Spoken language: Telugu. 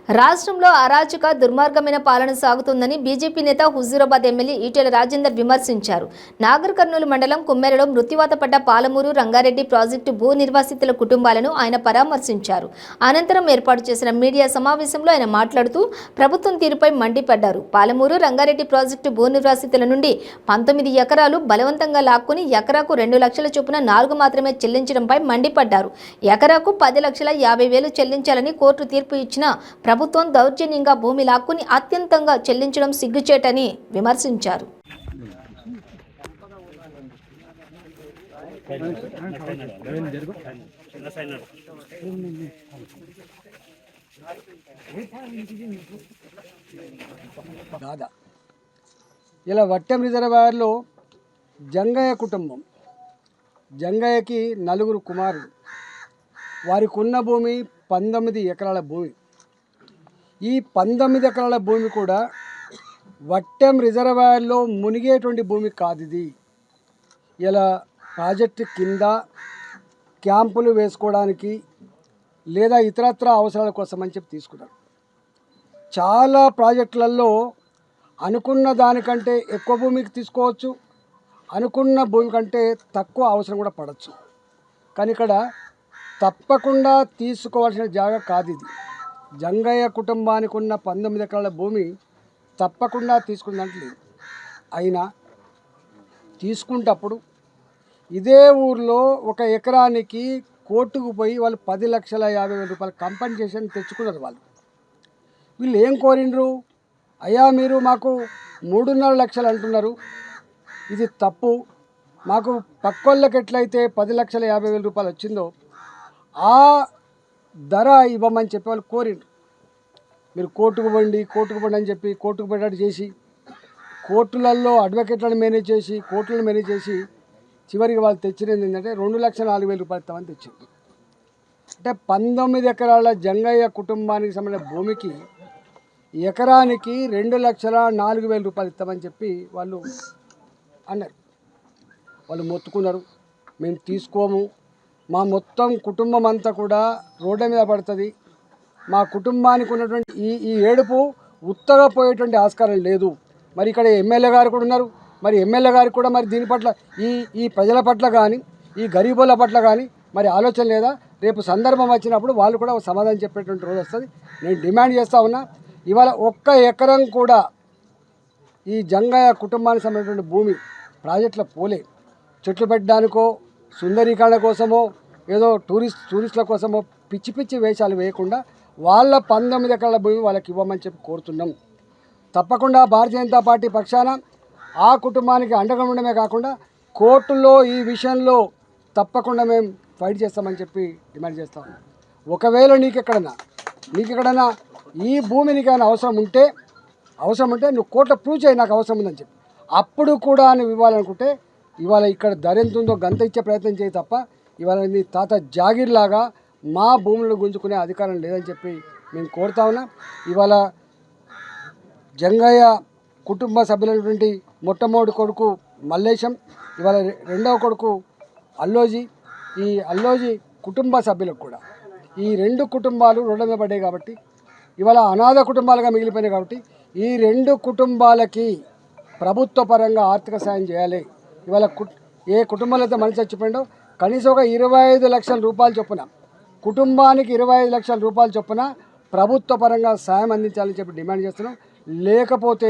రాష్ట్రంలో అరాచక దుర్మార్గమైన పాలన సాగుతుందని బీజేపీ నేత హుజూరాబాద్ ఎమ్మెల్యే ఈటెల రాజేందర్ విమర్శించారు. నాగర్ కర్నూలు మండలం కుమ్మెరలో మృత్యువాత పడ్డ పాలమూరు రంగారెడ్డి ప్రాజెక్టు భూ నిర్వాసితుల కుటుంబాలను ఆయన పరామర్శించారు. అనంతరం ఏర్పాటు చేసిన మీడియా సమావేశంలో ఆయన మాట్లాడుతూ ప్రభుత్వం తీరుపై మండిపడ్డారు. పాలమూరు రంగారెడ్డి ప్రాజెక్టు భూ నిర్వాసితుల నుండి 19 ఎకరాలు బలవంతంగా లాక్కుని ఎకరాకు 2 లక్షల చొప్పున 4 మాత్రమే చెల్లించడంపై మండిపడ్డారు. ఎకరాకు 10,50,000 చెల్లించాలని కోర్టు తీర్పు ఇచ్చినా ప్రభుత్వం దౌర్జన్యంగా భూమి లాక్కుని అత్యంతంగా చెల్లించడం సిగ్గుచేటని విమర్శించారు. ఇలా వట్టెం రిజర్వాయర్లో జంగయ్య కుటుంబం, జంగయ్యకి 4 కుమారులు, వారికి ఉన్న భూమి 19 ఎకరాల భూమి. ఈ 19 ఎకరాల భూమి కూడా వట్టెం రిజర్వాయర్లో మునిగేటువంటి భూమి కాదు. ఇది ఇలా ప్రాజెక్టు కింద క్యాంపులు వేసుకోవడానికి లేదా ఇతరత్ర అవసరాల కోసం అని చెప్పి తీసుకున్నారు. చాలా ప్రాజెక్టులలో అనుకున్న దానికంటే ఎక్కువ భూమికి తీసుకోవచ్చు, అనుకున్న భూమి కంటే తక్కువ అవసరం కూడా పడవచ్చు. కానీ ఇక్కడ తప్పకుండా తీసుకోవాల్సిన జాగా కాదు ఇది. జంగయ్య కుటుంబానికి ఉన్న 19 ఎకరాల భూమి తప్పకుండా తీసుకున్నట్లు లేదు. అయినా తీసుకుంటప్పుడు ఇదే ఊర్లో ఒక ఎకరానికి కోర్టుకు పోయి వాళ్ళు 10,50,000 రూపాయల కంపెన్సేషన్ తెచ్చుకున్నారు. వీళ్ళు ఏం కోరిండ్రు? అయ్యా మీరు మాకు 3.5 లక్షలు అంటున్నారు, ఇది తప్పు, మాకు పక్కోళ్ళకి ఎట్లయితే 10,50,000 రూపాయలు వచ్చిందో ఆ ధర ఇవ్వమని చెప్పి వాళ్ళు కోరిండ్రు. మీరు కోర్టుకు పోండి అని చెప్పి కోర్టుకు పోయేటట్టు చేసి, కోర్టులలో అడ్వకేట్లను మేనేజ్ చేసి, కోర్టులను మేనేజ్ చేసి చివరికి వాళ్ళు తెచ్చినది ఏంటంటే 2,04,000 రూపాయలు ఇస్తామని తెచ్చింది. అంటే 19 ఎకరాల జంగయ్య కుటుంబానికి సంబంధించిన భూమికి ఎకరానికి 2,04,000 రూపాయలు ఇస్తామని చెప్పి వాళ్ళు అన్నారు. వాళ్ళు మొత్తుకున్నారు, మేము తీసుకోము, మా మొత్తం కుటుంబం అంతా కూడా రోడ్ల మీద పడుతుంది, మా కుటుంబానికి ఉన్నటువంటి ఈ ఏడుపు ఉత్తగా పోయేటువంటి ఆస్కారం లేదు. మరి ఇక్కడ ఎమ్మెల్యే గారు కూడా ఉన్నారు, మరి ఎమ్మెల్యే గారికి కూడా మరి దీని పట్ల ఈ ప్రజల పట్ల కానీ ఈ గరీబుల పట్ల కానీ మరి ఆలోచన లేదా? రేపు సందర్భం వచ్చినప్పుడు వాళ్ళు కూడా సమాధానం చెప్పేటువంటి రోజు వస్తుంది. నేను డిమాండ్ చేస్తూ ఉన్నా, ఇవాళ 1 ఎకరం కూడా ఈ జంగయ్య కుటుంబానికి సంబంధించిన భూమి ప్రాజెక్టులో పోలే. చెట్లు పెట్టడానికో సుందరీకరణ కోసమో ఏదో టూరిస్టుల కోసమో పిచ్చి పిచ్చి వేషాలు వేయకుండా వాళ్ళ 19 ఎకరాల భూమి వాళ్ళకి ఇవ్వమని చెప్పి కోరుతున్నాం. తప్పకుండా భారతీయ జనతా పార్టీ పక్షాన ఆ కుటుంబానికి అండగా ఉండడమే కాకుండా కోర్టులో ఈ విషయంలో తప్పకుండా మేము ఫైట్ చేస్తామని చెప్పి డిమాండ్ చేస్తాం. ఒకవేళ నీకు ఎక్కడైనా ఈ భూమి నీకు ఏమైనా అవసరం ఉంటే నువ్వు కోర్టులో ప్రూవ్ చేయి నాకు అవసరం ఉందని చెప్పి, అప్పుడు కూడా నువ్వు ఇవ్వాలనుకుంటే ఇవాళ ఇక్కడ ధర ఎంత ఉందో గంత ఇచ్చే ప్రయత్నం చేయి తప్ప ఇవాళ నీ తాత జాగీర్లాగా మా భూములను గుంజుకునే అధికారం లేదని చెప్పి మేము కోరుతా ఉన్నా. ఇవాళ జంగయ్య కుటుంబ సభ్యులైనటువంటి మొట్టమొదటి కొడుకు మల్లేశం, ఇవాళ రెండవ కొడుకు అల్లోజీ, ఈ అల్లోజీ కుటుంబ సభ్యులకు కూడా ఈ 2 కుటుంబాలు రోడ్ల మీద పడ్డాయి కాబట్టి ఇవాళ అనాథ కుటుంబాలుగా మిగిలిపోయినాయి కాబట్టి ఈ 2 కుటుంబాలకి ప్రభుత్వ పరంగా ఆర్థిక సాయం చేయాలి. ఇవాళ ఏ కుటుంబంలో అయితే మనిషి చచ్చిపోయిందో కనీసం ఒక 25 లక్షల రూపాయలు చొప్పున, కుటుంబానికి 25 లక్షల రూపాయలు చొప్పున ప్రభుత్వ పరంగా సాయం అందించాలని చెప్పి డిమాండ్ చేస్తున్నాం. లేకపోతే